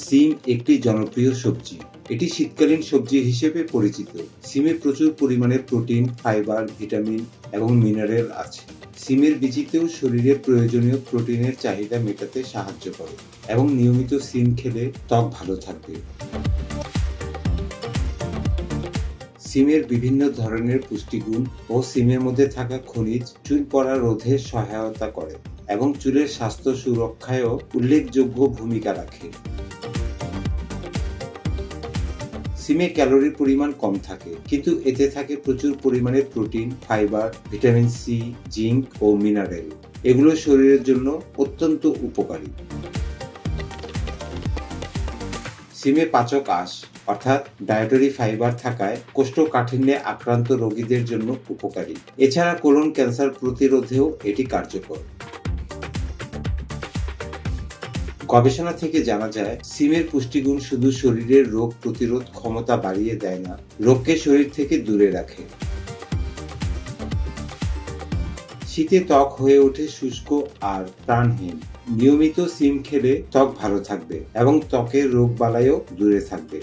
সিম একটি জনপ্রিয় সবজি। এটি শীতকালীন সবজি হিসেবে পরিচিত। সিমে প্রচুর পরিমাণে প্রোটিন, ফাইবার, ভিটামিন এবং মিনারেল আছে। সিমের বিচিতেও শরীরের প্রয়োজনীয় প্রোটিনের চাহিদা মেটাতে সাহায্য করে এবং নিয়মিত সিম খেলে ত্বক ভালো থাকবে। সিমের বিভিন্ন ধরনের পুষ্টিগুণ ও সিমের মধ্যে থাকা খনিজ চুল পড়া রোধে সহায়তা করে এবং চুলের স্বাস্থ্য সুরক্ষায়ও উল্লেখযোগ্য ভূমিকা রাখে। সিমে ক্যালোরির পরিমাণ কম থাকে, কিন্তু এতে থাকে প্রচুর পরিমাণে protein, fibre, vitamin C, zinc ও মিনারেল। এগুলো শরীরের জন্য অত্যন্ত উপকারী। সিমে পাচক আঁশ অর্থাৎ ডায়েটরি ফাইবার থাকায় কোষ্ঠকাঠিন্যে আক্রান্ত রোগীদের জন্য উপকারী। এছাড়া কোলন ক্যান্সার প্রতিরোধেও এটি কার্যকর। গবেষণা থেকে জানা যায়, সিমের পুষ্টিগুণ শুধু শরীরের রোগ প্রতিরোধ ক্ষমতা বাড়িয়ে দেয় না, রোগকে শরীর থেকে দূরে রাখে। শীতে ত্বক হয়ে ওঠে শুষ্ক আর প্রাণহীন। নিয়মিত সিম খেলে ত্বক ভালো থাকবে এবং ত্বকের রোগবালাইও দূরে থাকবে।